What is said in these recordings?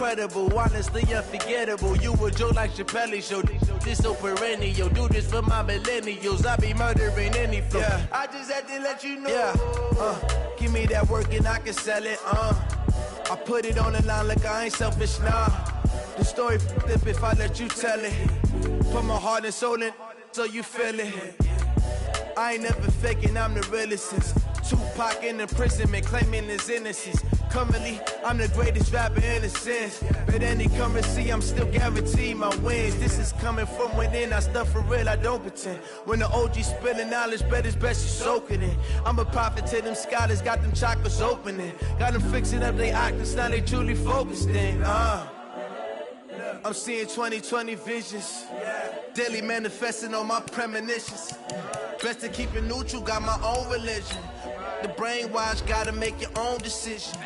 incredible, honestly unforgettable. You a joke like Chappelle show. This so perennial. Do this for my millennials. I be murdering any flow. Yeah. I just had to let you know. Yeah. Give me that work and I can sell it. I put it on the line like I ain't selfish, nah. The story flip if I let you tell it. Put my heart and soul in so you feel it. I ain't never faking, I'm the realest since Tupac in imprisonment, claiming his innocence. Currently, I'm the greatest rapper in a sense. But any currency, I'm still guaranteed my wins. This is coming from within, I stuff for real, I don't pretend. When the OG spilling knowledge, bet it's best you soak it in. I'm a prophet to them scholars, got them chakras opening. Got them fixing up they octaves, now they truly focused in. I'm seeing 2020 visions. Daily manifesting on my premonitions. Best to keep it neutral, got my own religion. The brainwash, gotta make your own decision.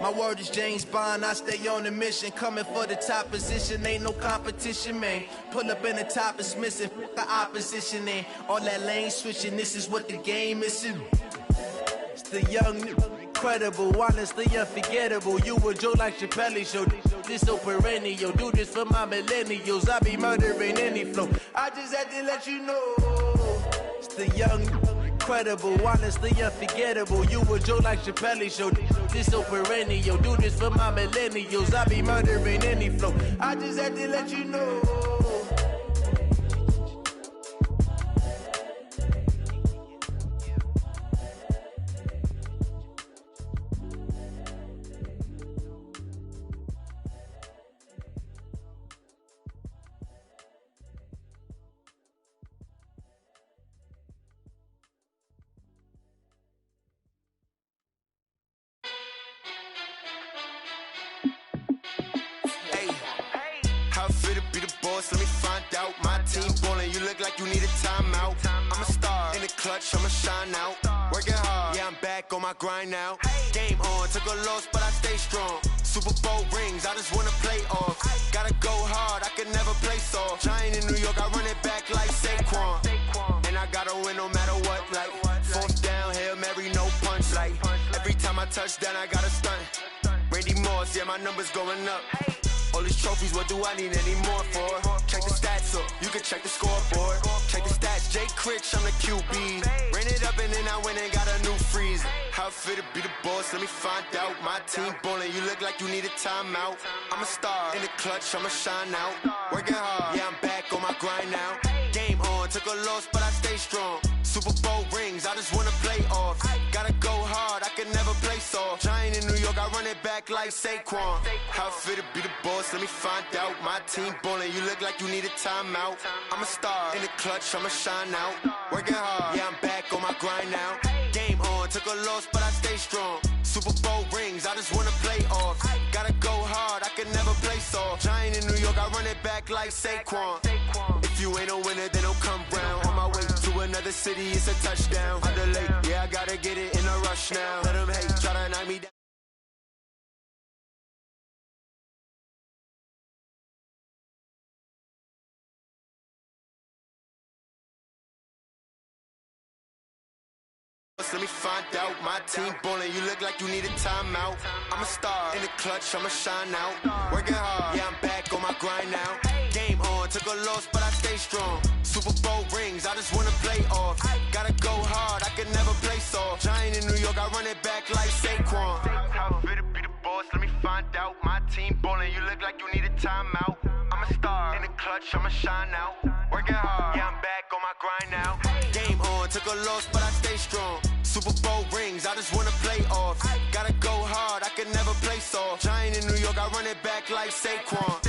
My word is James Bond, I stay on the mission. Coming for the top position, ain't no competition, man. Pull up in the top, it's missing, the opposition ain't. All that lane switching, this is what the game is. It's the young, incredible, honestly unforgettable. You a joke like Chappelle show. This so perennial. Do this for my millennials. I be murdering any flow. I just had to let you know. It's the young, incredible, honestly unforgettable. You a joke like Chappelle show. This so perennial. Do this for my millennials. I be murdering any flow. I just had to let you know. Let me find out. My team ballin', you look like you need a timeout. I'm a star in the clutch, I'ma shine out. Working hard, yeah, I'm back on my grind now. Game on, took a loss, but I stay strong. Super Bowl rings, I just wanna play off. Gotta go hard, I can never play soft. Giant in New York, I run it back like Saquon. And I gotta win no matter what, like fourth down, Hail Mary, no punch. Like every time I touch down, I gotta stunt. Randy Moss, yeah, my numbers going up. All these trophies, what do I need any more for? Check the stats up, you can check the scoreboard. Check the stats, Jay Critch, I'm the QB. Ran it up and then I went and got a new freeze. How it feel to be the boss, let me find out. My team ballin', you look like you need a timeout. I'm a star in the clutch, I'ma shine out. Working hard, yeah, I'm back on my grind now. Game on, took a loss, but I stay strong. Super Bowl rings, I just wanna play off. Gotta go hard, I can never play soft. Giant in New York, I run it back like Saquon. How it feel to be the boss, let me find out. My team ballin', you look like you need a timeout. I'm a star in the clutch, I'ma shine out. Working hard, yeah, I'm back on my grind now. Game on, took a loss, but I stay strong. Super Bowl rings, I just wanna play off. Gotta go hard, I can never play soft. Giant in New York, I run it back like Saquon. If you ain't a winner, then don't come round. On my way to another city, it's a touchdown. I delay, yeah, I gotta get it in a rush now. Let them hate, try to knock me down. Let me find out. My team ballin', you look like you need a timeout. I'm a star in the clutch, I'ma shine out. Working hard, yeah, I'm back on my grind now. Game on, took a loss, but I stay strong. Super Bowl rings, I just wanna play off. Gotta go hard, I can never play soft. Giant in New York, I run it back like Saquon. How fit to be the boss, let me find out. My team ballin', you look like you need a timeout. I'm a star in the clutch, I'ma shine out. Working hard, yeah, I'm back on my grind now. Game on, took a loss, but I stay strong. Super Bowl rings, I just wanna play off. Gotta go hard, I can never play soft. Giant in New York, I run it back like Saquon.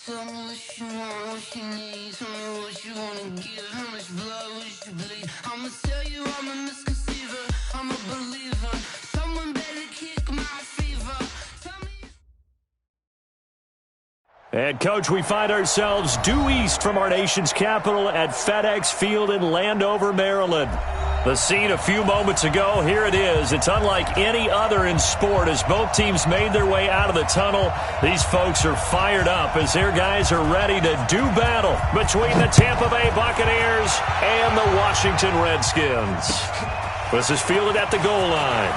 Tell me what you want, what you need. Tell me what you wanna give. How much blood would you bleed? I'ma tell you I'm a misconceiver. I'm a believer. Someone better kick my fever. Tell me. And, Coach, we find ourselves due east from our nation's capital at FedEx Field in Landover, Maryland. The scene a few moments ago, here it is. It's unlike any other in sport as both teams made their way out of the tunnel. These folks are fired up as their guys are ready to do battle between the Tampa Bay Buccaneers and the Washington Redskins. This is fielded at the goal line.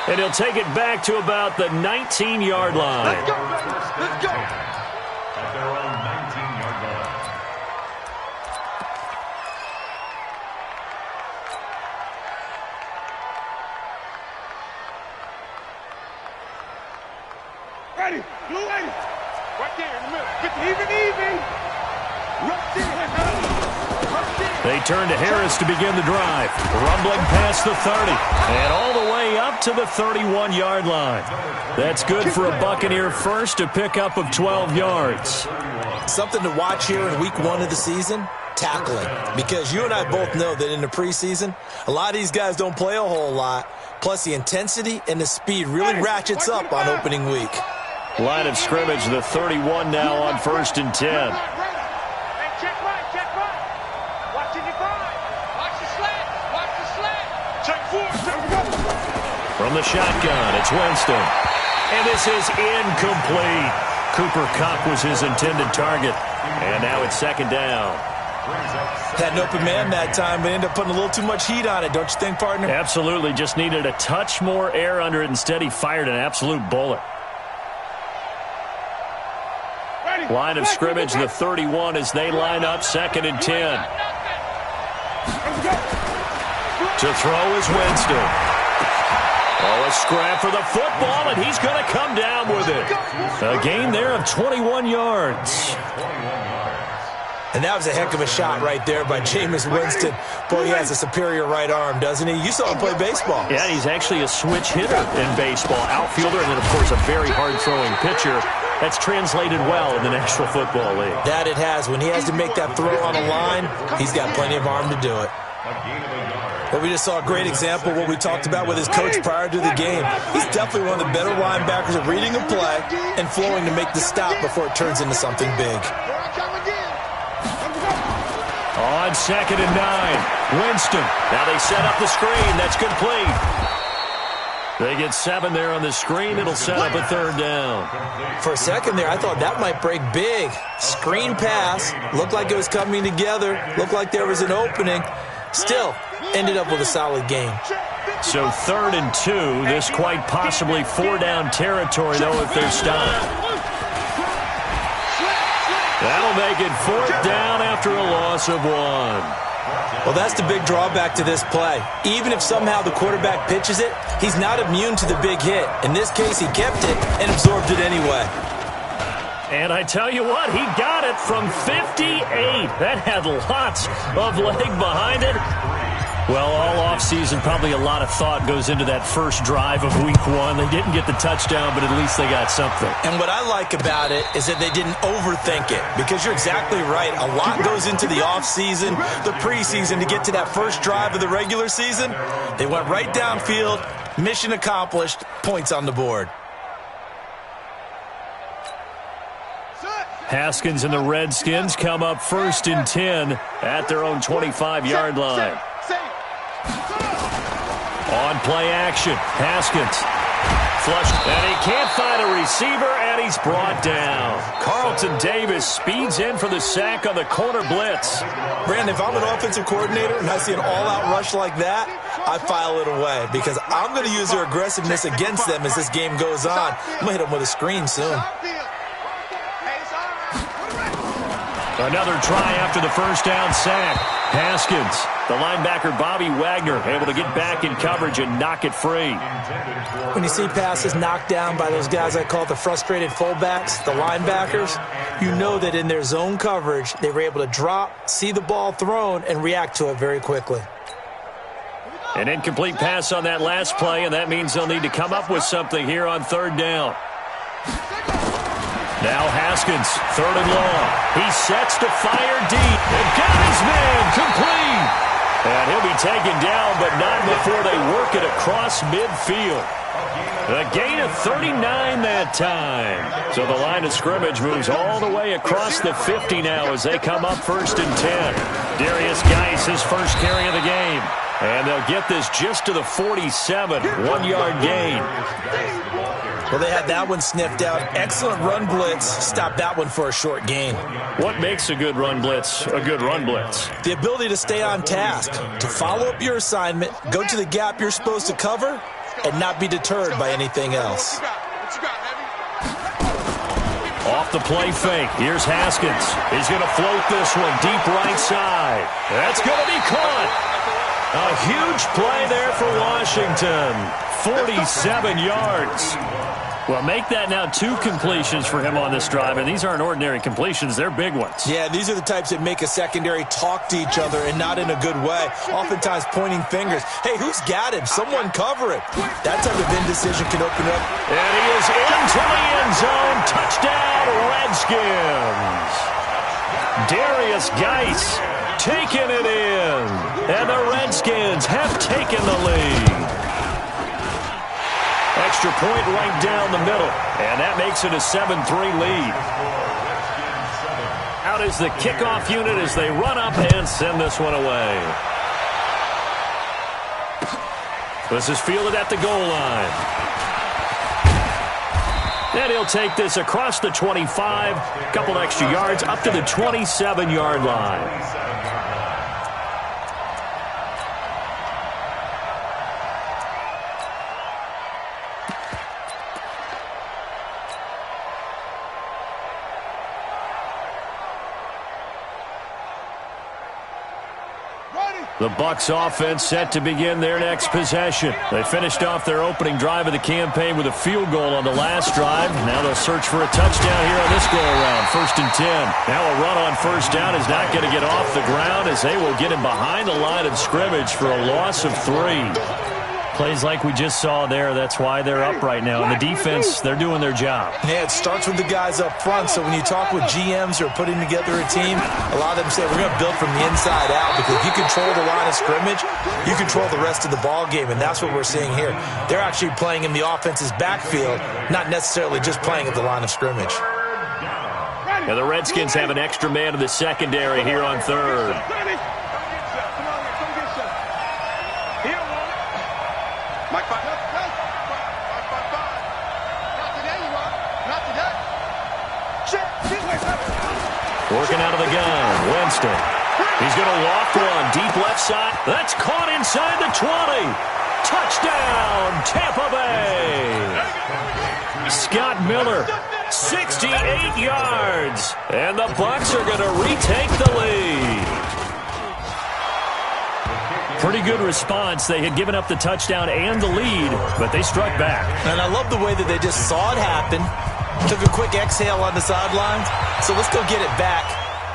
And he'll take it back to about the 19-yard line. Let's go, let's go. At their own 19-yard line. Ready, blue ready. Right there in the middle. Even. Right there. They turn to Harris to begin the drive. Rumbling past the 30. And all the way up to the 31-yard line. That's good for a Buccaneer first, a pickup of 12 yards. Something to watch here in week 1 of the season, tackling. Because you and I both know that in the preseason, a lot of these guys don't play a whole lot. Plus the intensity and the speed really ratchets up on opening week. Line of scrimmage, the 31 now on 1st and 10. Check right. Watch it, watch the slant. Check 4. From the shotgun, it's Winston. And this is incomplete. Cooper Kupp was his intended target. And now it's 2nd down. Had an open man that time, but ended up putting a little too much heat on it, don't you think, partner? Absolutely. Just needed a touch more air under it. Instead, he fired an absolute bullet. Line of scrimmage, the 31 as they line up 2nd and 10. To throw is Winston. Oh, a scrap for the football, and he's going to come down with it. A gain there of 21 yards. And that was a heck of a shot right there by Jameis Winston. Boy, he has a superior right arm, doesn't he? You saw him play baseball. Yeah, he's actually a switch hitter in baseball. Outfielder, and then, of course, a very hard-throwing pitcher. That's translated well in the National Football League. That it has. When he has to make that throw on a line, he's got plenty of arm to do it. But we just saw a great example of what we talked about with his coach prior to the game. He's definitely one of the better linebackers at reading a play and flowing to make the stop before it turns into something big. On 2nd and 9, Winston. Now they set up the screen. That's complete. They get 7 there on the screen. It'll set up a 3rd down. For a second there, I thought that might break big. Screen pass. Looked like it was coming together. Looked like there was an opening. Still, ended up with a solid gain. So 3rd and 2. This quite possibly 4-down territory, though, if they're stopped. That'll make it 4th down after a loss of 1. Well, that's the big drawback to this play. Even if somehow the quarterback pitches it, he's not immune to the big hit. In this case, he kept it and absorbed it anyway. And I tell you what, he got it from 58. That had lots of leg behind it. Well, all offseason, probably a lot of thought goes into that first drive of week 1. They didn't get the touchdown, but at least they got something. And what I like about it is that they didn't overthink it, because you're exactly right. A lot goes into the offseason, the preseason, to get to that first drive of the regular season. They went right downfield, mission accomplished, points on the board. Haskins and the Redskins come up 1st and 10 at their own 25-yard line. On play action, Haskins. Flush, and he can't find a receiver, and he's brought down. Carlton Davis speeds in for the sack on the corner blitz. Brandon, if I'm an offensive coordinator and I see an all-out rush like that, I file it away, because I'm going to use their aggressiveness against them as this game goes on. I'm going to hit them with a screen soon. Another try after the 1st down sack. Haskins, the linebacker Bobby Wagner, able to get back in coverage and knock it free. When you see passes knocked down by those guys I call the frustrated fullbacks, the linebackers, you know that in their zone coverage, they were able to drop, see the ball thrown, and react to it very quickly. An incomplete pass on that last play, and that means they'll need to come up with something here on 3rd down. Now Haskins, 3rd and long. He sets to fire deep. And got his man complete. And he'll be taken down, but not before they work it across midfield. A gain of 39 that time. So the line of scrimmage moves all the way across the 50 now as they come up 1st and 10. Darius Geis, his first carry of the game. And they'll get this just to the 47, 1-yard gain. Well, they had that one sniffed out. Excellent run blitz. Stop that one for a short gain. What makes a good run blitz a good run blitz? The ability to stay on task, to follow up your assignment, go to the gap you're supposed to cover, and not be deterred by anything else. Off the play fake. Here's Haskins. He's going to float this one deep right side. That's going to be caught. A huge play there for Washington. 47 yards. Well, make that now 2 completions for him on this drive, and these aren't ordinary completions. They're big ones. Yeah, these are the types that make a secondary talk to each other, and not in a good way. Oftentimes pointing fingers. Hey, who's got him? Someone cover it. That type of indecision can open up. And he is into the end zone. Touchdown, Redskins. Darius Geis taking it in. And the Redskins have taken the lead. Extra point right down the middle. And that makes it a 7-3 lead. Out is the kickoff unit as they run up and send this one away. This is fielded at the goal line. And he'll take this across the 25. A couple extra yards up to the 27-yard line. The Bucs offense set to begin their next possession. They finished off their opening drive of the campaign with a field goal on the last drive. Now they'll search for a touchdown here on this go-around. 1st and 10. Now a run on 1st down is not going to get off the ground as they will get him behind the line of scrimmage for a loss of 3. Plays like we just saw there, that's why they're up right now. And the defense, they're doing their job. Yeah, it starts with the guys up front. So when you talk with GMs who are putting together a team, a lot of them say we're going to build from the inside out, because if you control the line of scrimmage, you control the rest of the ball game, and that's what we're seeing here. They're actually playing in the offense's backfield, not necessarily just playing at the line of scrimmage. And the Redskins have an extra man in the secondary here on 3rd. Working out of the gun, Winston. He's going to loft one deep left side. That's caught inside the 20. Touchdown, Tampa Bay. Scott Miller, 68 yards. And the Bucs are going to retake the lead. Pretty good response. They had given up the touchdown and the lead, but they struck back. And I love the way that they just saw it happen. Took a quick exhale on the sidelines. So let's go get it back,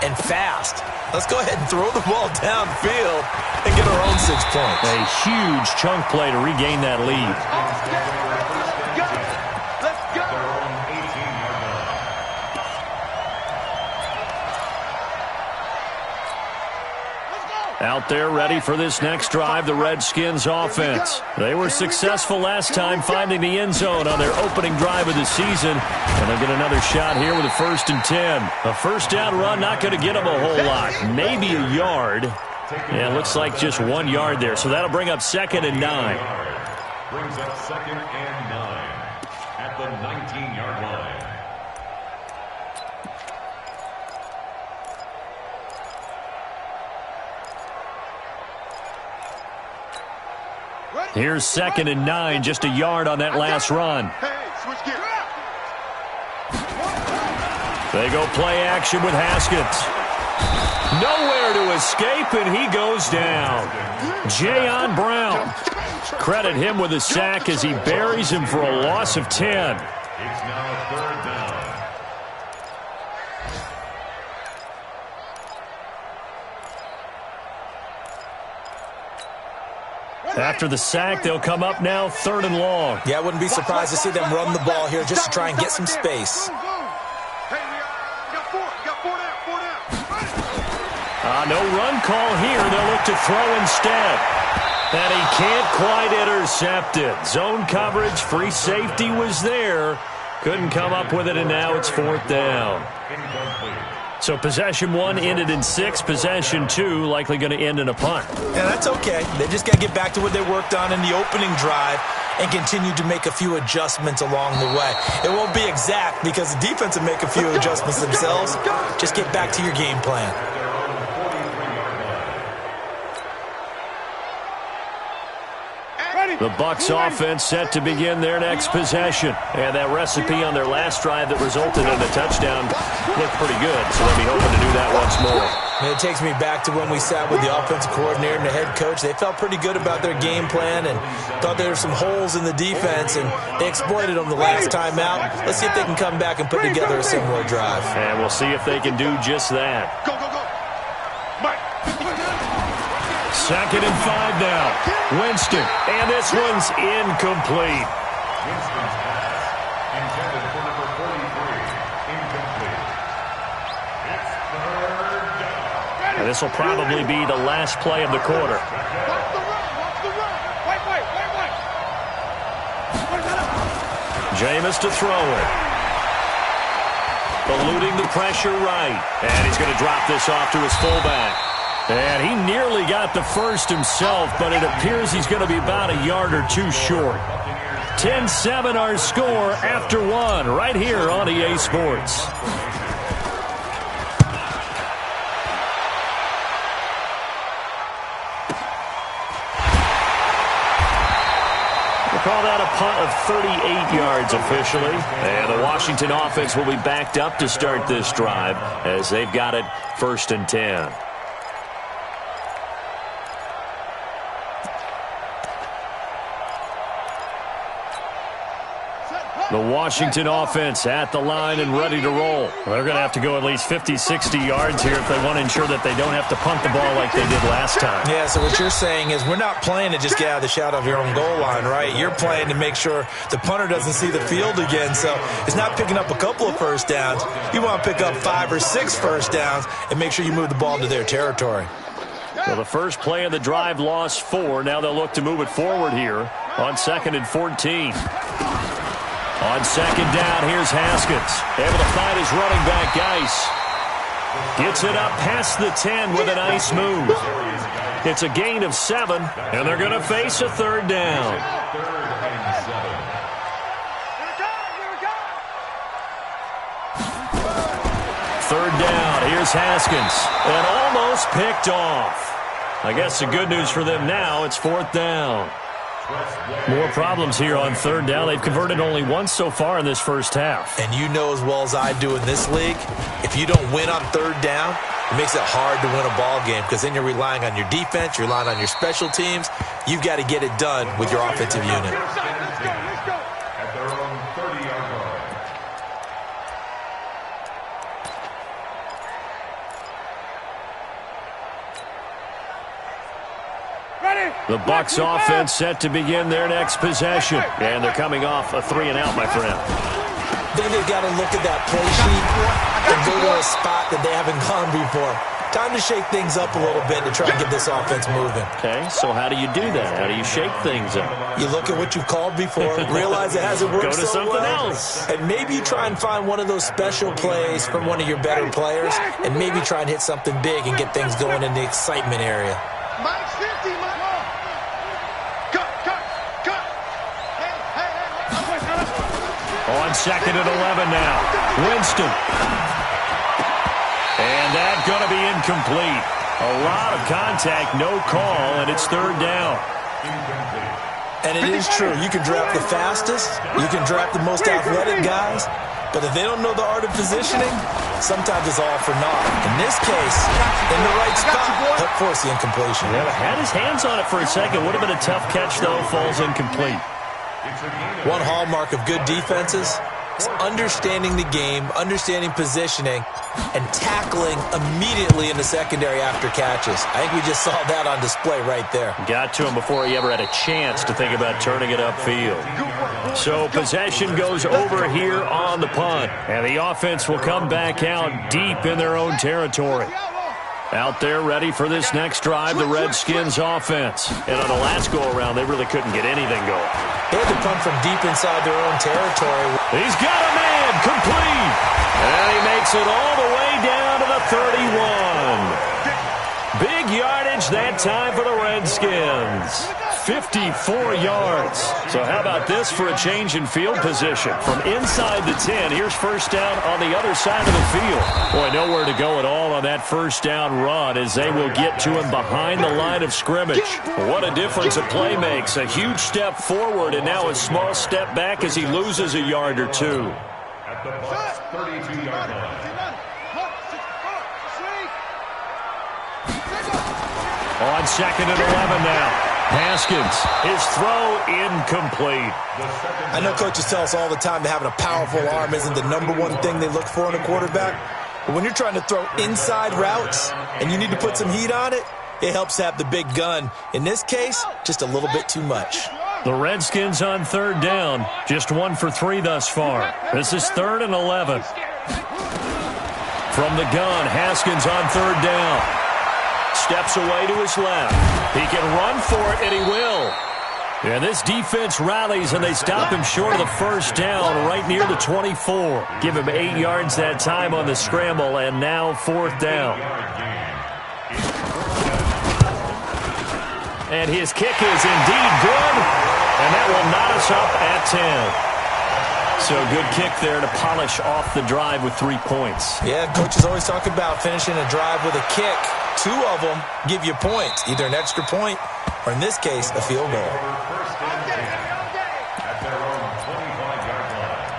and fast. Let's go ahead and throw the ball downfield and get our own 6 points. A huge chunk play to regain that lead. Out there ready for this next drive, the Redskins offense. They were successful last time finding the end zone on their opening drive of the season. And they'll get another shot here with a 1st and 10. A 1st down run, not going to get them a whole lot. Maybe a yard. Yeah, it looks like just 1 yard there. So that'll bring up 2nd and 9. Brings up 2nd and 9 at the 19-yard line. Here's 2nd and 9, just a yard on that last run. They go play action with Haskins. Nowhere to escape, and he goes down. Jayon Brown. Credit him with a sack as he buries him for a loss of 10. It's now 3rd down. After the sack, they'll come up now 3rd and long. Yeah, I wouldn't be surprised to see them run the ball here just to try and get some space. No run call here. They'll look to throw instead. And he can't quite intercept it. Zone coverage, free safety was there. Couldn't come up with it, and now it's 4th down. So possession 1 ended in 6. Possession 2 likely going to end in a punt. Yeah, that's okay. They just got to get back to what they worked on in the opening drive and continue to make a few adjustments along the way. It won't be exact because the defense will make a few adjustments themselves. Just get back to your game plan. The Bucs offense set to begin their next possession. And that recipe on their last drive that resulted in a touchdown looked pretty good, so they'll be hoping to do that once more. And it takes me back to when we sat with the offensive coordinator and the head coach. They felt pretty good about their game plan and thought there were some holes in the defense, and they exploited them the last time out. Let's see if they can come back and put together a similar drive. And we'll see if they can do just that. Go, go, go. Mike. 2nd and 5 now. Winston, and this one's incomplete. Winston's pass intended for number 43, incomplete. It's 3rd down. And this will probably be the last play of the quarter. Watch the run. Watch the run. Wait. Jameis to throw it. Eluding the pressure right. And he's going to drop this off to his fullback. And he nearly got the first himself, but it appears he's going to be about a yard or two short. 10-7 our score after 1 right here on EA Sports. We'll call that a punt of 38 yards officially. And the Washington offense will be backed up to start this drive as they've got it 1st and 10. The Washington offense at the line and ready to roll. They're going to have to go at least 50, 60 yards here if they want to ensure that they don't have to punt the ball like they did last time. Yeah, so what you're saying is we're not playing to just get out of the shot of your own goal line, right? You're playing to make sure the punter doesn't see the field again. So it's not picking up a couple of first downs. You want to pick up 5 or 6 first downs and make sure you move the ball into their territory. Well, the first play of the drive lost 4. Now they'll look to move it forward here on 2nd and 14. On 2nd down, here's Haskins. Able to find his running back, Geis. Gets it up past the 10 with a nice move. It's a gain of 7, and they're going to face a 3rd down. 3rd down, here's Haskins. And almost picked off. I guess the good news for them now, it's 4th down. More problems here on 3rd down. They've converted only once so far in this first half. And you know as well as I do in this league, if you don't win on 3rd down, it makes it hard to win a ball game because then you're relying on your defense, you're relying on your special teams. You've got to get it done with your offensive unit. At their own 30-yard line. The Bucs offense set to begin their next possession. And they're coming off a 3-and-out, my friend. Then they've got to look at that play sheet and go to a spot that they haven't gone before. Time to shake things up a little bit to try and get this offense moving. Okay, so how do you do that? How do you shake things up? You look at what you've called before, realize it hasn't worked Go to so something well, else. and maybe you try and find one of those special plays from one of your better players, and maybe try and hit something big and get things going in the excitement area. Mike 50, Mike. On 2nd and 11 now. Winston. And that's going to be incomplete. A lot of contact, no call, and it's 3rd down. And it is true. You can draft the fastest. You can draft the most athletic guys. But if they don't know the art of positioning, sometimes it's all for naught. In this case, in the right spot, help force the incompletion. Yeah, had his hands on it for a second. Would have been a tough catch, though. Falls incomplete. One hallmark of good defenses is understanding the game, understanding positioning, and tackling immediately in the secondary after catches. I think we just saw that on display right there. Got to him before he ever had a chance to think about turning it upfield. So possession goes over here on the punt, and the offense will come back out deep in their own territory. Out there ready for this next drive, the Redskins offense. And on the last go-around, they really couldn't get anything going. They had to punt from deep inside their own territory. He's got a man, complete. And he makes it all the way down to the 31. Big yardage that time for the Redskins. 54 yards. So how about this for a change in field position? From inside the 10, here's first down on the other side of the field. Boy, nowhere to go at all on that first down run as they will get to him behind the line of scrimmage. What a difference a play makes. A huge step forward and now a small step back as he loses a yard or two. At the Bucs 32-yard line. On 2nd and 11 now. Haskins, his throw incomplete. I know coaches tell us all the time that having a powerful arm isn't the number one thing they look for in a quarterback. But when you're trying to throw inside routes and you need to put some heat on it, it helps have the big gun. In this case, just a little bit too much. The Redskins on 3rd down. Just 1 for 3 thus far. This is 3rd and 11. From the gun, Haskins on 3rd down. Steps away to his left. He can run for it, and he will. And this defense rallies, and they stop him short of the first down right near the 24. Give him 8 yards that time on the scramble, and now 4th down. And his kick is indeed good, and that will knot us up at 10. So good kick there to polish off the drive with 3 points. Yeah, coaches always talk about finishing a drive with a kick. 2 of them give you points, either an extra point or, in this case, a field goal. First and 10 at their own 25-yard line.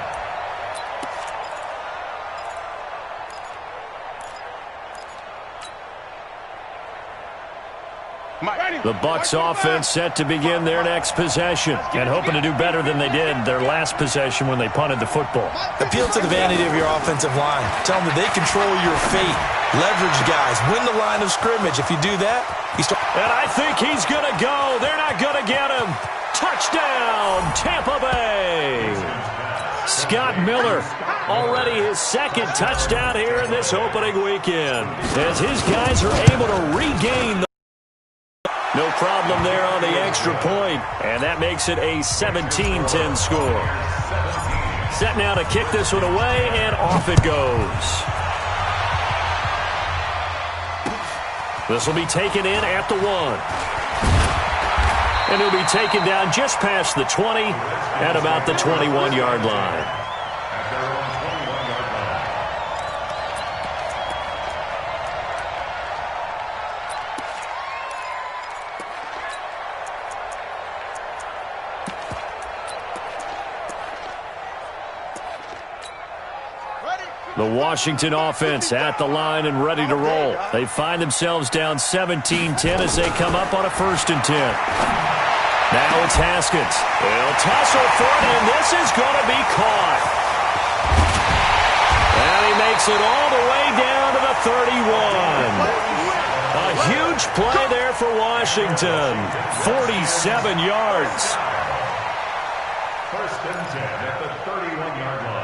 The Bucs offense set to begin their next possession and hoping to do better than they did their last possession when they punted the football. Appeal to the vanity of your offensive line. Tell them that they control your fate. Leverage guys. Win the line of scrimmage. If you do that, and I think he's going to go. They're not going to get him. Touchdown, Tampa Bay. Scott Miller, already his 2nd touchdown here in this opening weekend, as his guys are able to regain the no problem there on the extra point, and that makes it a 17-10 score. Set now to kick this one away, and off it goes. This will be taken in at the 1. And it'll be taken down just past the 20 at about the 21-yard line. At their own 21-yard line. The Washington offense at the line and ready to roll. They find themselves down 17-10 as they come up on a 1st and 10. Now it's Haskins. They'll tussle for it, and this is going to be caught. And he makes it all the way down to the 31. A huge play there for Washington. 47 yards. 1st and 10 at the 31-yard line.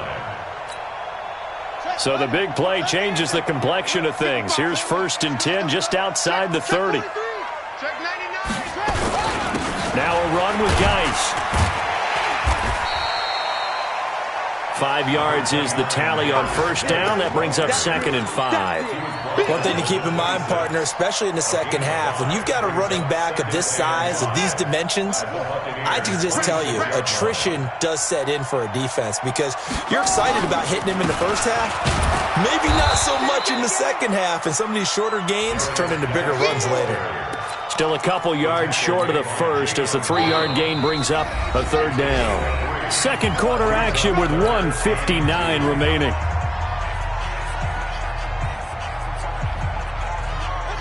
So the big play changes the complexion of things. Here's 1st and 10 just outside the 30. Now a run with Geis. 5 yards is the tally on 1st down. That brings up 2nd and 5. One thing to keep in mind, partner, especially in the second half, when you've got a running back of this size, of these dimensions, I can just tell you, attrition does set in for a defense because you're excited about hitting him in the first half, maybe not so much in the second half, and some of these shorter gains turn into bigger runs later. Still a couple yards short of the first as the 3-yard gain brings up a 3rd down. Second quarter action with 1:59 remaining.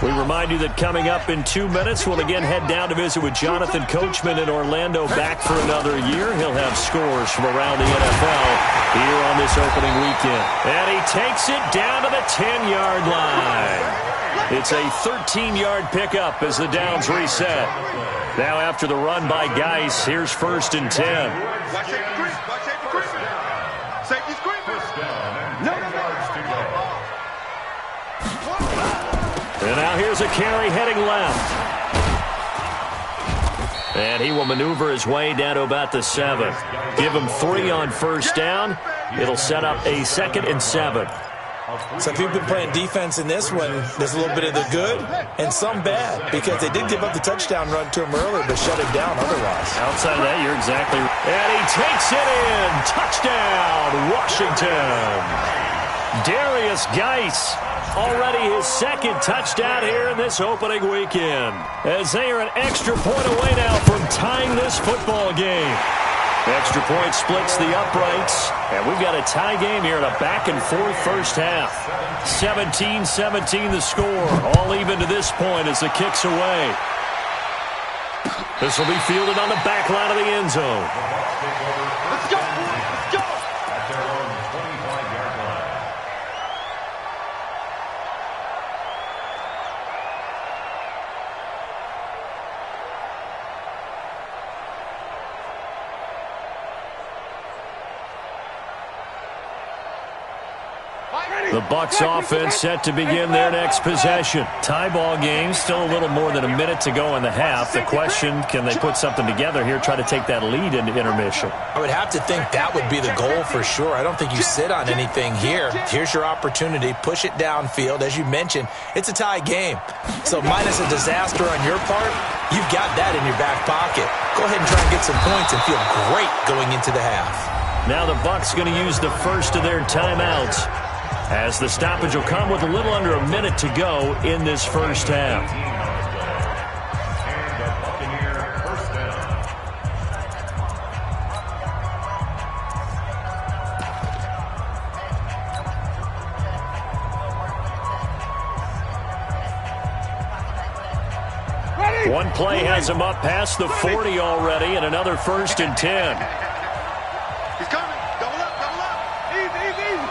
We remind you that coming up in 2 minutes, we'll again head down to visit with Jonathan Coachman in Orlando, back for another year. He'll have scores from around the NFL here on this opening weekend. And he takes it down to the 10-yard line. It's a 13-yard pickup as the downs reset. Now after the run by Geis, here's 1st and 10. Watch safety creep. Watch safety creep. Safety's creeping. First down and 10 yards to go. And now here's a carry heading left. And he will maneuver his way down to about the 7. Give him 3 on first down. It'll set up a 2nd and 7. So if you've been playing defense in this one, there's a little bit of the good and some bad, because they did give up the touchdown run to him earlier, but shut it down otherwise. Outside of that, you're exactly right. And he takes it in. Touchdown, Washington. Darius Geis, already his 2nd touchdown here in this opening weekend, as they are an extra point away now from tying this football game. Extra point splits the uprights, and we've got a tie game here in a back-and-forth first half. 17-17 the score, all even to this point as the kick's away. This will be fielded on the back line of the end zone. Let's go! Let's go! At their own 25-yard line. The Bucs offense set to begin their next possession. Tie ball game, still a little more than a minute to go in the half. The question, can they put something together here, try to take that lead into intermission? I would have to think that would be the goal for sure. I don't think you sit on anything here. Here's your opportunity. Push it downfield. As you mentioned, it's a tie game. So minus a disaster on your part, you've got that in your back pocket. Go ahead and try and get some points and feel great going into the half. Now the Bucs going to use the first of their timeouts, as the stoppage will come with a little under a minute to go in this first half. And the Buccaneer first down. One play has him up past the 40 already, and another 1st and 10. He's coming. Double up, double up. Easy, easy, easy.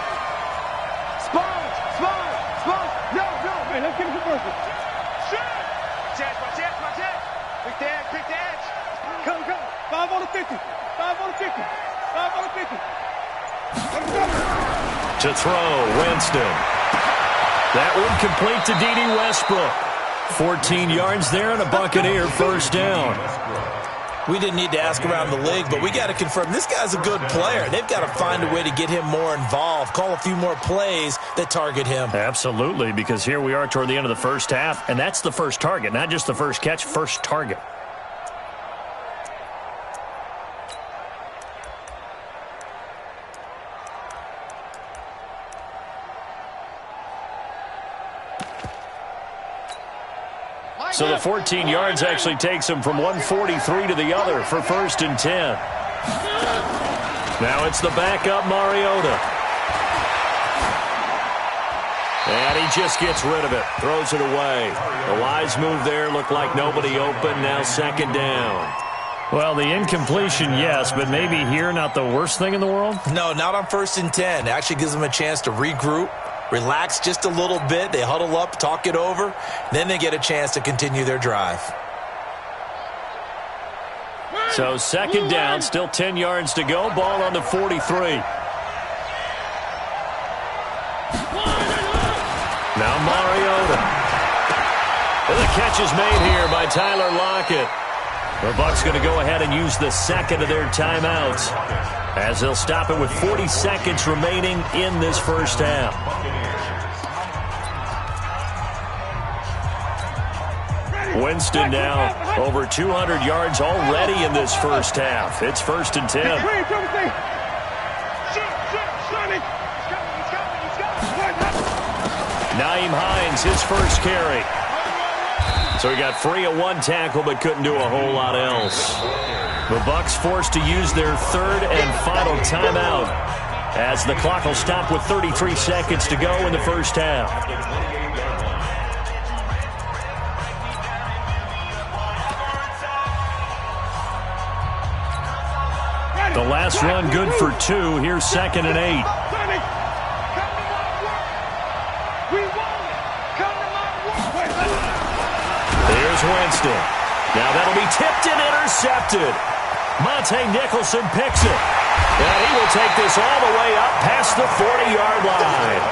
Sponge, sponge, sponge. No, no. Hey, let's get him to first. Shit. Watch edge, watch edge. Pick the edge, pick the edge. Come, come. 5 on the 50. 5 on the 50. 5 on the 50. Let's go. To throw, Winston. That one complete to D.D. Westbrook. 14 yards there and a Buccaneer first down. We didn't need to ask around the league, but we got to confirm this guy's a good player. They've got to find a way to get him more involved, call a few more plays that target him. Absolutely, because here we are toward the end of the first half, and that's the first target, not just the first catch, first target. So the 14 yards actually takes him from 143 to the other for 1st and 10. Now it's the backup Mariota. And he just gets rid of it, throws it away. The wise move there, looked like nobody open, now 2nd down. Well, the incompletion, yes, but maybe here not the worst thing in the world? No, not on 1st and 10. It actually gives them a chance to regroup, relax just a little bit. They huddle up, talk it over. Then they get a chance to continue their drive. So 2nd down, still 10 yards to go. Ball on the 43. Now Mariota. And the catch is made here by Tyler Lockett. The Bucs going to go ahead and use the 2nd of their timeouts, as they'll stop it with 40 seconds remaining in this first half. Winston now over 200 yards already in this first half. It's 1st and 10. Nyheim Hines, his first carry. So he got free of one tackle but couldn't do a whole lot else. The Bucs forced to use their 3rd and final timeout, as the clock will stop with 33 seconds to go in the first half. The last run good for 2. Here's 2nd and 8. Here's Winston. Now that'll be tipped and intercepted. Monte Nicholson picks it. And he will take this all the way up past the 40-yard line.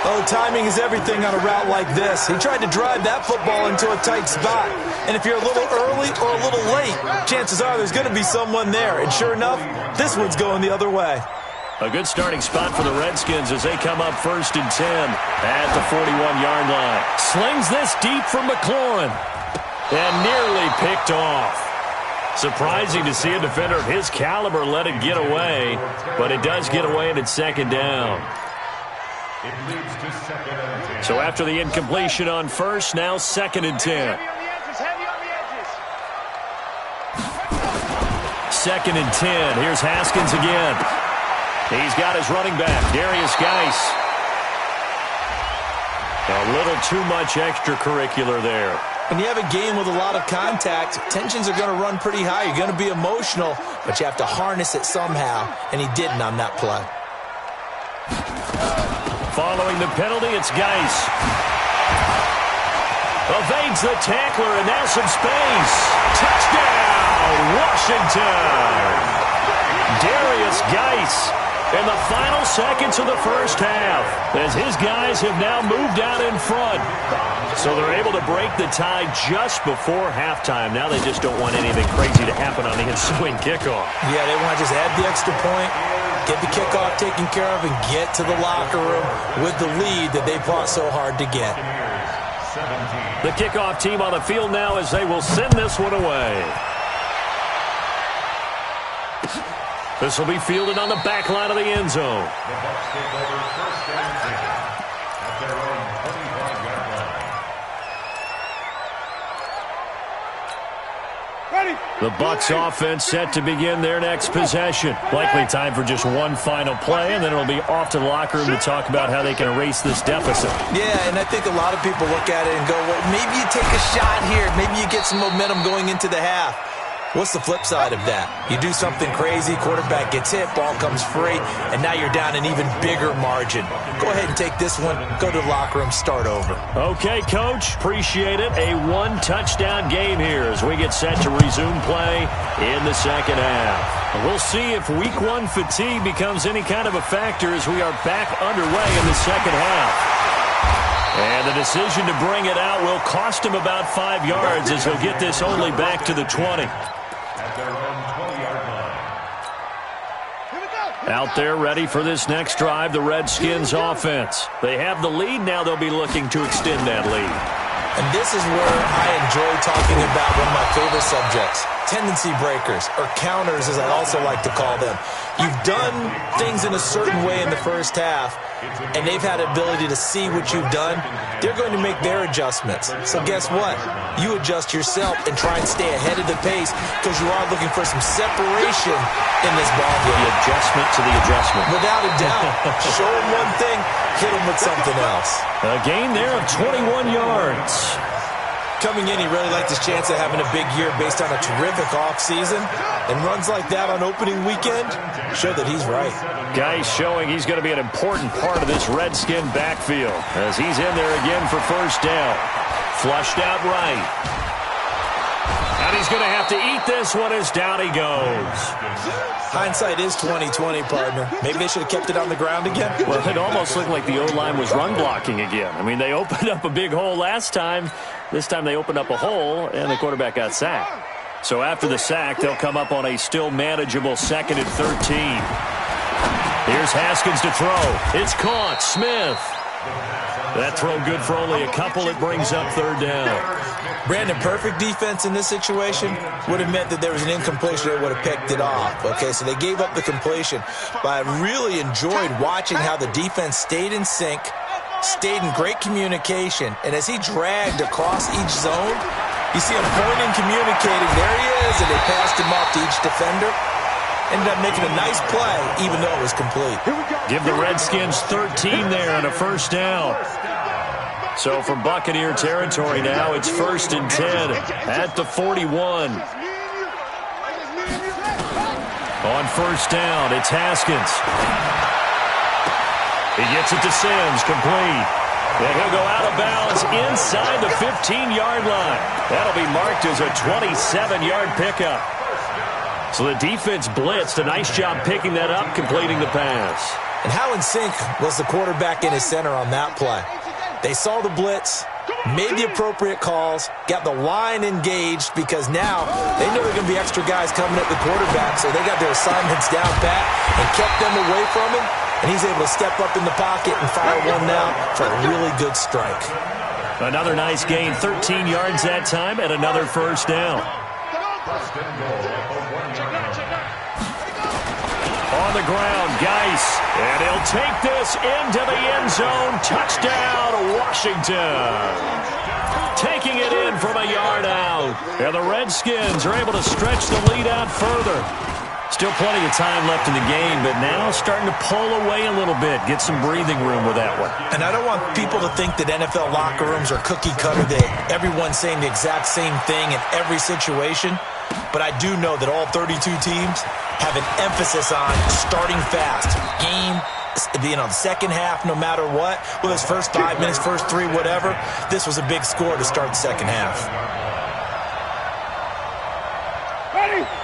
Oh, timing is everything on a route like this. He tried to drive that football into a tight spot. And if you're a little early or a little late, chances are there's going to be someone there. And sure enough, this one's going the other way. A good starting spot for the Redskins as they come up 1st and 10 at the 41-yard line. Slings this deep for McLaurin. And nearly picked off. Surprising to see a defender of his caliber let it get away, but it does get away and it's 2nd down. It leads to 2nd and 10. So after the incompletion on 1st, now 2nd and 10. 2nd and 10. Here's Haskins again. He's got his running back, Darius Geis. A little too much extracurricular there. When you have a game with a lot of contact, tensions are going to run pretty high. You're going to be emotional, but you have to harness it somehow, and he didn't on that play. Following the penalty, it's Geis. Evades the tackler, and now some space. Touchdown, Washington! Darius Geis in the final seconds of the first half, as his guys have now moved out in front. So they're able to break the tie just before halftime. Now they just don't want anything crazy to happen on the ensuing kickoff. Yeah, they want to just add the extra point, get the kickoff taken care of, and get to the locker room with the lead that they fought so hard to get. The kickoff team on the field now as they will send this one away. This will be fielded on the back line of the end zone. The Bucs take over 1st and 10 at their own 25-yard line. Ready. The Bucs offense set to begin their next possession. Likely time for just one final play, and then it'll be off to the locker room to talk about how they can erase this deficit. Yeah, and I think a lot of people look at it and go, well, maybe you take a shot here. Maybe you get some momentum going into the half. What's the flip side of that? You do something crazy, quarterback gets hit, ball comes free, and now you're down an even bigger margin. Go ahead and take this one, go to the locker room, start over. Okay, Coach, appreciate it. A one-touchdown game here as we get set to resume play in the second half. We'll see if Week 1 fatigue becomes any kind of a factor as we are back underway in the second half. And the decision to bring it out will cost him about 5 yards as he'll get this only back to the 20. At their own 20-yard line. Out there ready for this next drive, the Redskins offense. They have the lead. Now they'll be looking to extend that lead. And this is where I enjoy talking about one of my favorite subjects, tendency breakers, or counters as I also like to call them. You've done things in a certain way in the first half, and they've had the ability to see what you've done. They're going to make their adjustments. So guess what? You adjust yourself and try and stay ahead of the pace because you are looking for some separation in this ball game. The adjustment to the adjustment. Without a doubt. Show them one thing, hit them with something else. A gain there of 21 yards. Coming in, he really liked his chance of having a big year based on a terrific offseason. And runs like that on opening weekend show that he's right. Guys showing he's going to be an important part of this Redskin backfield as he's in there again for first down. Flushed out right. And he's going to have to eat this one as down he goes. Hindsight is 20/20, partner. Maybe they should have kept it on the ground again. Well, it almost looked like the O-line was run blocking again. I mean, they opened up a big hole last time. This time they opened up a hole, and the quarterback got sacked. So after the sack, they'll come up on a still manageable 2nd and 13. Here's Haskins to throw. It's caught. Smith. That throw good for only a couple. It brings up 3rd down. Brandon, perfect defense in this situation would have meant that there was an incompletion. They would have picked it off. Okay, so they gave up the completion. But I really enjoyed watching how the defense stayed in sync, stayed in great communication, and as he dragged across each zone, you see him pointing, communicating. There he is, and they passed him off to each defender. Ended up making a nice play, even though it was complete. Give the Redskins 13 there on a first down. So from Buccaneer territory now, it's 1st and 10 at the 41. On first down, it's Haskins. He gets it to Sims, complete. And he'll go out of bounds inside the 15-yard line. That'll be marked as a 27-yard pickup. So the defense blitzed. A nice job picking that up, completing the pass. And how in sync was the quarterback and his center on that play? They saw the blitz, made the appropriate calls, got the line engaged because now they know there are going to be extra guys coming at the quarterback, so they got their assignments down pat and kept them away from him, and he's able to step up in the pocket and fire one now for a really good strike. Another nice gain, 13 yards that time, and another first down. On the ground, Geis, and he'll take this into the end zone. Touchdown, Washington. Taking it in from a yard out. And the Redskins are able to stretch the lead out further. Still plenty of time left in the game, but now starting to pull away a little bit. Get some breathing room with that one. And I don't want people to think that NFL locker rooms are cookie cutter, that everyone's saying the exact same thing in every situation. But I do know that all 32 teams have an emphasis on starting fast. Game, the second half, no matter what. Whether it's first 5 minutes, first 3, whatever. This was a big score to start the second half.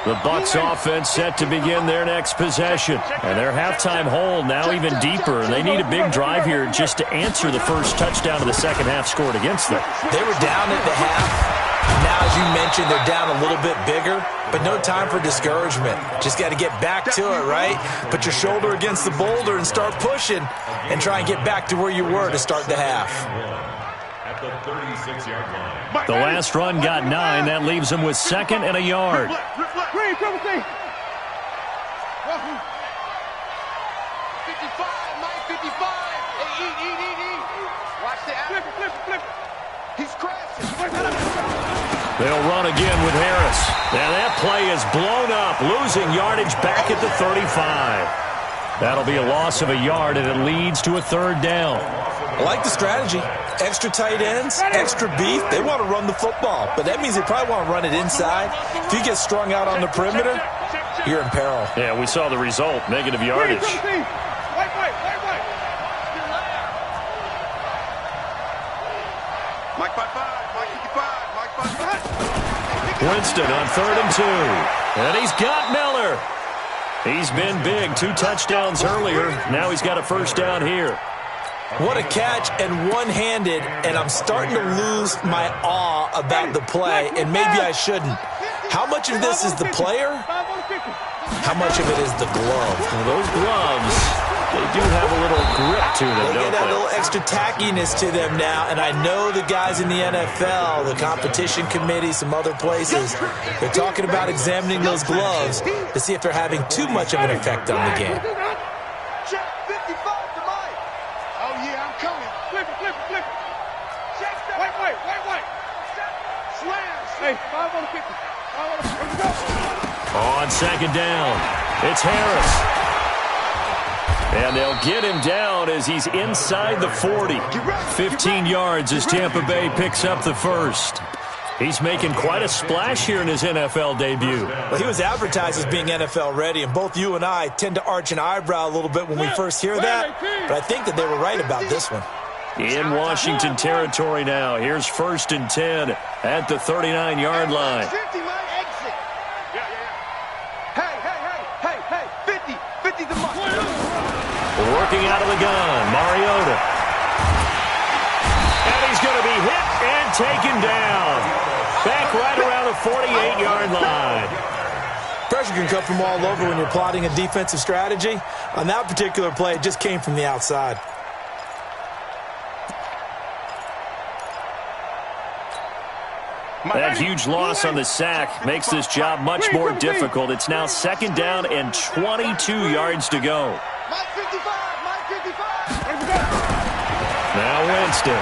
The Bucs offense set to begin their next possession. And their halftime hole now even deeper. And they need a big drive here just to answer the first touchdown of the second half scored against them. They were down at the half. Now, as you mentioned, they're down a little bit bigger, but no time for discouragement. Just got to get back to it, right? Put your shoulder against the boulder and start pushing and try and get back to where you were to start the half. At the 36-yard line. The last run got 9. That leaves them with second and a yard. They'll run again with Harris. Now that play is blown up, losing yardage back at the 35. That'll be a loss of a yard, and it leads to a third down. I like the strategy. Extra tight ends, extra beef. They want to run the football, but that means they probably want to run it inside. If you get strung out on the perimeter, you're in peril. Yeah, we saw the result, negative yardage. Winston on 3rd and 2. And he's got Miller. He's been big. 2 touchdowns earlier. Now he's got a first down here. What a catch, and one-handed, and I'm starting to lose my awe about the play, and maybe I shouldn't. How much of this is the player? How much of it is the glove? Well, those gloves, they do have a little grip to them, They get that little extra tackiness to them now, and I know the guys in the NFL, the competition committee, some other places, they're talking about examining those gloves to see if they're having too much of an effect on the game. On second down, it's Harris. And they'll get him down as he's inside the 40. 15 yards as Tampa Bay picks up the first. He's making quite a splash here in his NFL debut. Well, he was advertised as being NFL ready, and both you and I tend to arch an eyebrow a little bit when we first hear that, but I think that they were right about this one. In Washington territory now. Here's 1st and 10 at the 39-yard line. Working out of the gun, Mariota. And he's going to be hit and taken down. Back right around the 48-yard line. Pressure can come from all over when you're plotting a defensive strategy. On that particular play, it just came from the outside. That huge loss on the sack makes this job much more difficult. It's now 2nd down and 22 yards to go. Now Winston.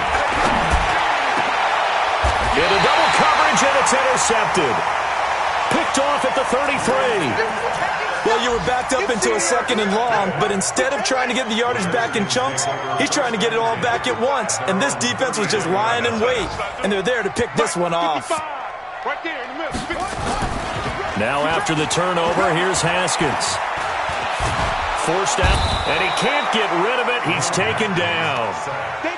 Into double coverage, and it's intercepted. Picked off at the 33. Well, you were backed up into a 2nd and long, but instead of trying to get the yardage back in chunks, he's trying to get it all back at once. And this defense was just lying in wait, and they're there to pick this one off. Now after the turnover, here's Haskins. Forced out, and he can't get rid of it. He's taken down.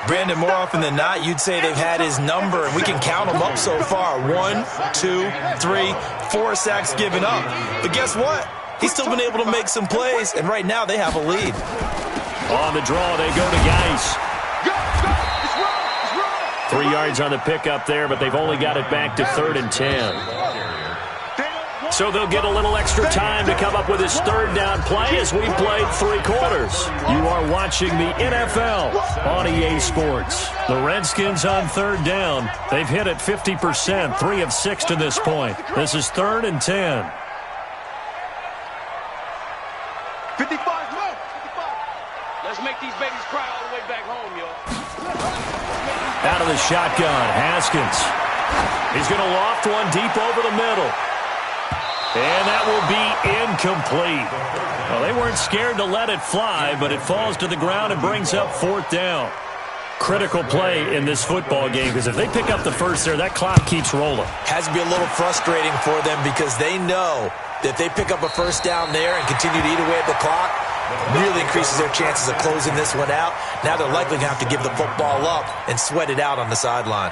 Brandon, more often than not, you'd say they've had his number, and we can count them up so far. 1, 2, 3, 4 sacks given up. But guess what? He's still been able to make some plays, and right now they have a lead. On the draw, they go to Geis. 3 yards on the pickup there, but they've only got it back to 3rd and 10. So they'll get a little extra time to come up with his 3rd down play as we played 3 quarters. You are watching the NFL on EA Sports. The Redskins on 3rd down. They've hit it 50%, 3 of 6 to this point. This is 3rd and 10. 55, no, 55. Let's make these babies cry all the way back home, yo. Out of the shotgun, Haskins. He's going to loft one deep over the middle. And that will be incomplete. Well, they weren't scared to let it fly, but it falls to the ground and brings up 4th down. Critical play in this football game, because if they pick up the first there, that clock keeps rolling. Has to be a little frustrating for them because they know that if they pick up a 1st down there and continue to eat away at the clock, really increases their chances of closing this one out. Now they're likely going to have to give the football up and sweat it out on the sideline.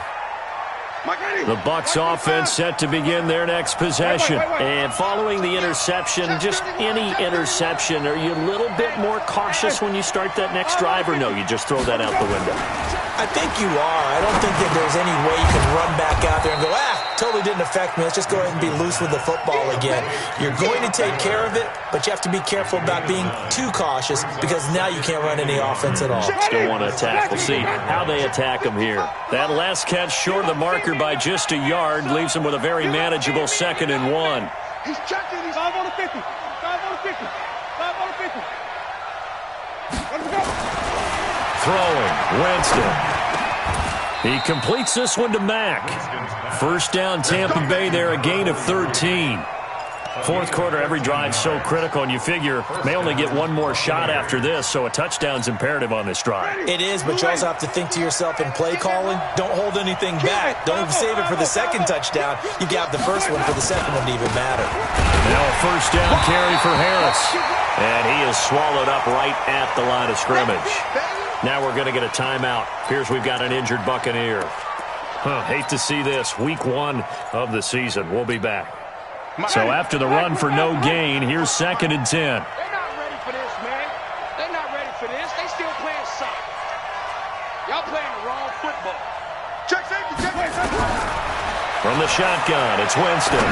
The Bucs offense set to begin their next possession. And following the interception, just any interception, are you a little bit more cautious when you start that next drive, or no, you just throw that out the window? I think you are. I don't think that there's any way you can run back out there and go, totally didn't affect me. Let's just go ahead and be loose with the football again. You're going to take care of it, but you have to be careful about being too cautious because now you can't run any offense at all. Still want to attack. We'll see how they attack them here. That last catch short of the marker by just a yard leaves them with a very manageable 2nd and 1. He's checking. He's 5 on the 50. 5 on the 50. 5 on the 50. Let's go. Throwing, Winston. He completes this one to Mack. 1st down, Tampa Bay there, a gain of 13. 4th quarter, every drive so critical, and you figure may only get one more shot after this, so a touchdown's imperative on this drive. It is, but you also have to think to yourself in play calling, don't hold anything back. Don't save it for the 2nd touchdown. You got the 1st one for the 2nd one to even matter. Now a 1st down carry for Harris, and he is swallowed up right at the line of scrimmage. Now we're going to get a timeout. Here's we've got an injured Buccaneer. Hate to see this. Week 1 of the season. We'll be back. So after the run for no gain, here's 2nd and 10. They're not ready for this, man. They're not ready for this. They still playing soccer. Y'all playing the wrong football. Check safety, check safety. From the shotgun, it's Winston.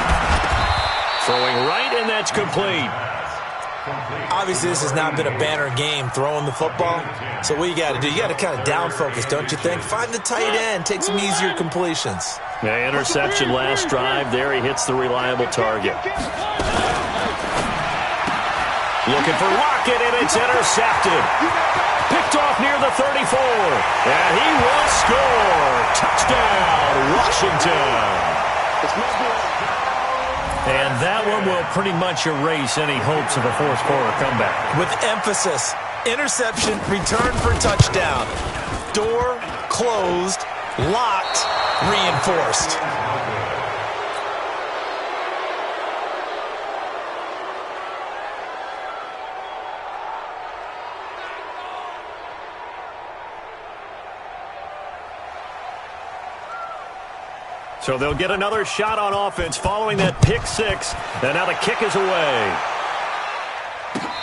Throwing right, and that's complete. Obviously, this has not been a banner game throwing the football. So what you got to do, you got to kind of down focus, don't you think? Find the tight end, take some easier completions. Yeah, interception last drive. There he hits the reliable target. Looking for Lockett, and it's intercepted. Picked off near the 34. And he will score. Touchdown, Washington. And that one will pretty much erase any hopes of a 4th quarter comeback. With emphasis, interception, return for touchdown. Door closed, locked, reinforced. So they'll get another shot on offense following that pick 6. And now the kick is away.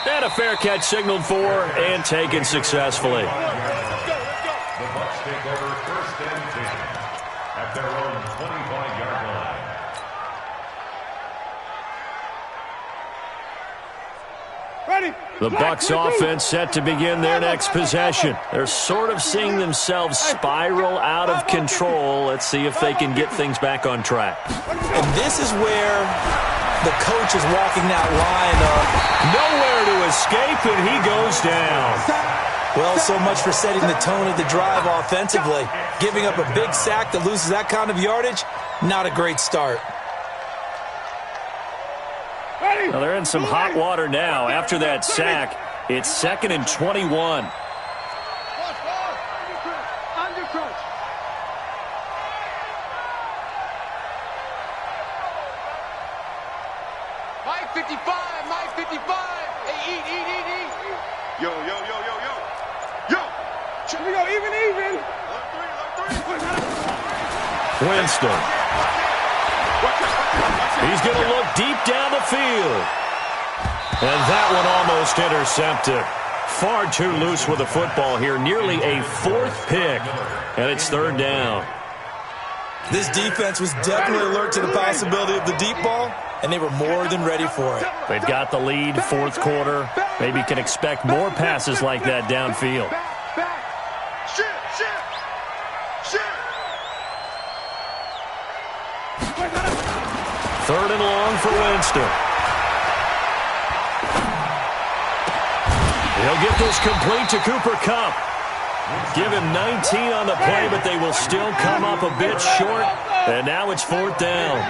And a fair catch signaled for and taken successfully. The Bucs take over 1st and 10 at their own 25-yard line. Ready. The Bucs offense set to begin their next possession. They're sort of seeing themselves spiral out of control. Let's see if they can get things back on track. And this is where the coach is walking that line of nowhere to escape, and he goes down. Well, so much for setting the tone of the drive offensively. Giving up a big sack that loses that kind of yardage, not a great start. Well, they're in some hot water now. After that sack, it's 2nd and 21. Mike 55, Mike 55. Hey, eat. Yo. Here we go, even. Winston. He's going to look deep down the field. And that one almost intercepted. Far too loose with the football here. Nearly a 4th pick, and it's 3rd down. This defense was definitely alert to the possibility of the deep ball, and they were more than ready for it. They've got the lead, 4th quarter. Maybe can expect more passes like that downfield. Third and long for Winston. He'll get this complete to Cooper Kupp. Give him 19 on the play, but they will still come up a bit short. And now it's 4th down.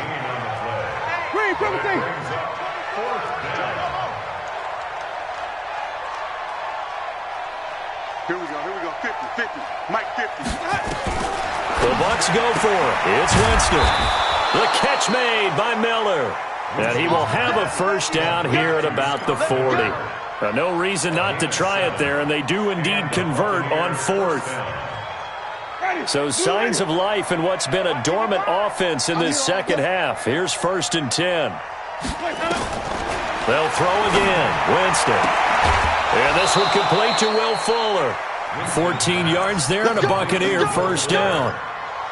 Here we go, 50, Mike 50. The Bucs go for it. It's Winston. The catch made by Miller. And he will have a first down here at about the 40. No reason not to try it there, and they do indeed convert on 4th. So signs of life in what's been a dormant offense in this second half. Here's 1st and 10. They'll throw again. Winston. And this one complete to Will Fuller. 14 yards there and a Buccaneer first down.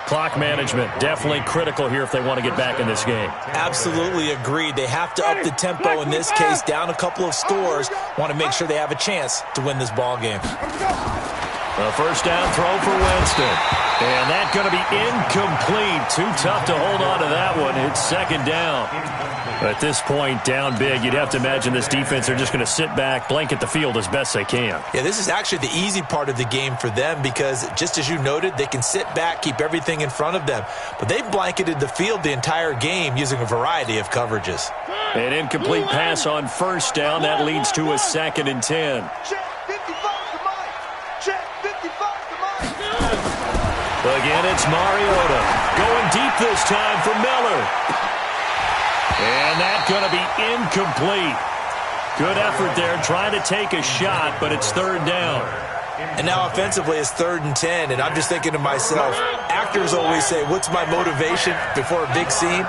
Clock management definitely critical here if they want to get back in this game. Absolutely agreed. They have to up the tempo in this case, down a couple of scores. Want to make sure they have a chance to win this ball game. A first down throw for Winston. And that's going to be incomplete. Too tough to hold on to that one. It's 2nd down. At this point, down big, you'd have to imagine this defense, they're just going to sit back, blanket the field as best they can. Yeah, this is actually the easy part of the game for them because, just as you noted, they can sit back, keep everything in front of them. But they've blanketed the field the entire game using a variety of coverages. An incomplete pass on first down. That leads to a 2nd and 10. Again, it's Mariota. Going deep this time for Miller. And that's going to be incomplete. Good effort there, trying to take a shot, but it's 3rd down. And now offensively it's 3rd and 10, and I'm just thinking to myself, actors always say, what's my motivation before a big scene?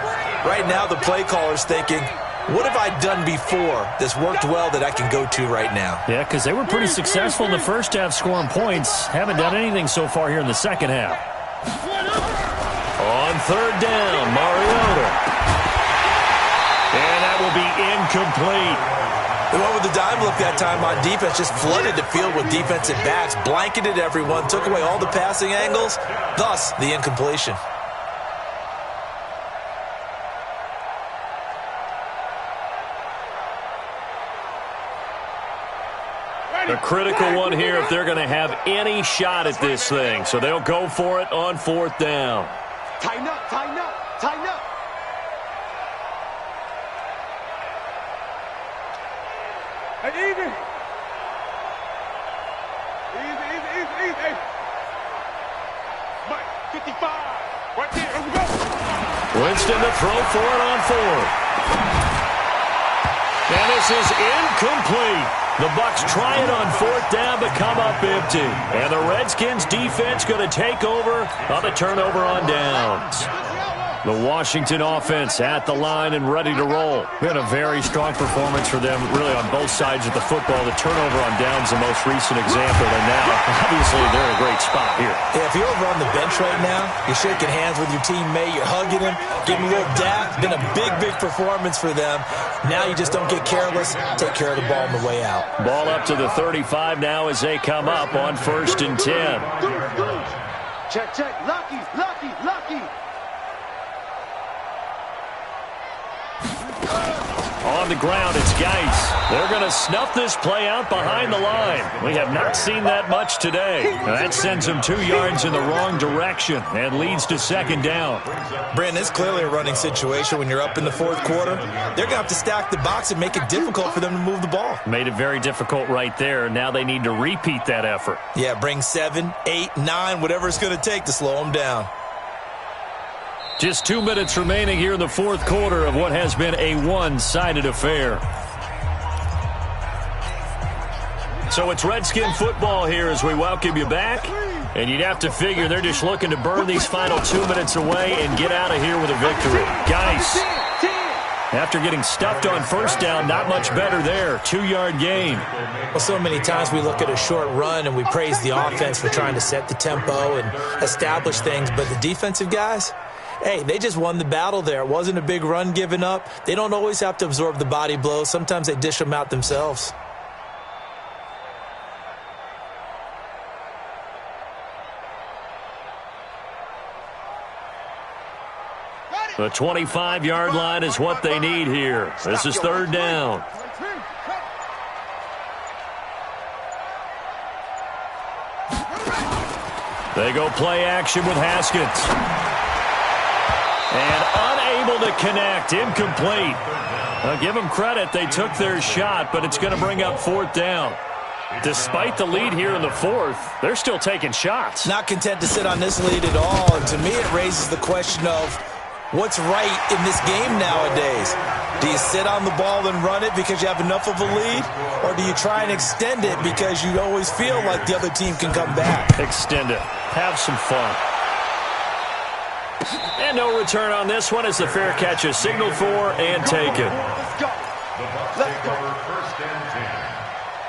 Right now the play caller's thinking, what have I done before that's worked well that I can go to right now? Yeah, because they were pretty successful in the first half scoring points. Haven't done anything so far here in the second half. On 3rd down, Mariota. And that will be incomplete. They went with the dime look that time on defense, just flooded the field with defensive backs, blanketed everyone, took away all the passing angles, thus the incompletion. A critical one here if they're going to have any shot at this thing. So they'll go for it on 4th down. Tighten up, tighten up, tighten up. Hey, easy. Easy. Mike, 55. Right there, let's go. Winston to throw for it on 4th. And this is incomplete. The Bucs try it on 4th down, but come up empty. And the Redskins defense going to take over on the turnover on downs. The Washington offense at the line and ready to roll. Been a very strong performance for them, really on both sides of the football. The turnover on downs, the most recent example. And now, obviously, they're in a great spot here. Yeah, if you're over on the bench right now, you're shaking hands with your teammate, you're hugging him, giving him a little dap. Been a big performance for them. Now you just don't get careless. Take care of the ball on the way out. Ball up to the 35 now as they come up on 1st and 10. Check. Lucky. On the ground, it's Geis. They're going to snuff this play out behind the line. We have not seen that much today. That sends them 2 yards in the wrong direction and leads to 2nd down. Brandon, it's clearly a running situation when you're up in the 4th quarter. They're going to have to stack the box and make it difficult for them to move the ball. Made it very difficult right there. Now they need to repeat that effort. Yeah, bring 7, 8, 9, whatever it's going to take to slow them down. Just 2 minutes remaining here in the 4th quarter of what has been a one-sided affair. So it's Redskin football here as we welcome you back. And you'd have to figure they're just looking to burn these final 2 minutes away and get out of here with a victory. Guys. After getting stuffed on first down, not much better there. 2-yard gain. Well, so many times we look at a short run and we praise the offense for trying to set the tempo and establish things, but the defensive guys, hey, they just won the battle there. It wasn't a big run given up. They don't always have to absorb the body blows. Sometimes they dish them out themselves. The 25-yard line is what they need here. This is third down. They go play action with Haskins. And unable to connect. Incomplete. I'll give them credit. They took their shot, but it's going to bring up fourth down. Despite the lead here in the fourth, they're still taking shots. Not content to sit on this lead at all. And to me, it raises the question of what's right in this game nowadays. Do you sit on the ball and run it because you have enough of a lead? Or do you try and extend it because you always feel like the other team can come back? Extend it. Have some fun. And no return on this one as the fair catch is signaled for and taken. The Bucs take over first and 10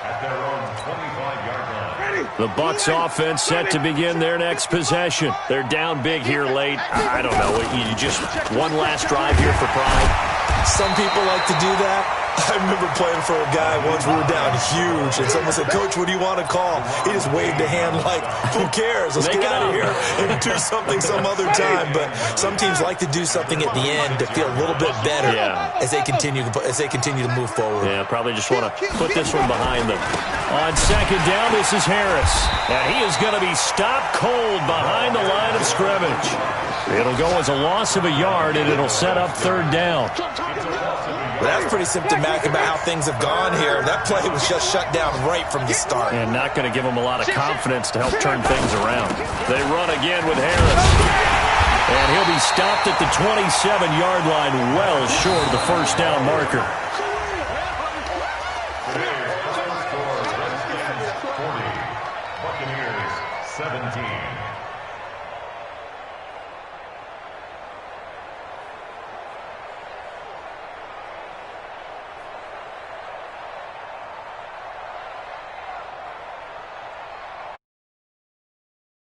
at their own 25-yard line. The Bucs offense set to begin their next possession. They're down big here late. I don't know. You just one last drive here for pride. Some people like to do that. I remember playing for a guy once. We were down huge, and someone said, "Coach, what do you want to call?" He just waved a hand like, "Who cares? Let's get out of here and do something some other time." But some teams like to do something at the end to feel a little bit better as they continue to move forward. Yeah, probably just want to put this one behind them. On second down, this is Harris, and he is going to be stopped cold behind the line of scrimmage. It'll go as a loss of a yard, and it'll set up third down. Well, that's pretty symptomatic about how things have gone here. That play was just shut down right from the start. And not going to give them a lot of confidence to help turn things around. They run again with Harris. And he'll be stopped at the 27-yard line, well short of the first down marker. Today's score, Redskins 40, Buccaneers 17.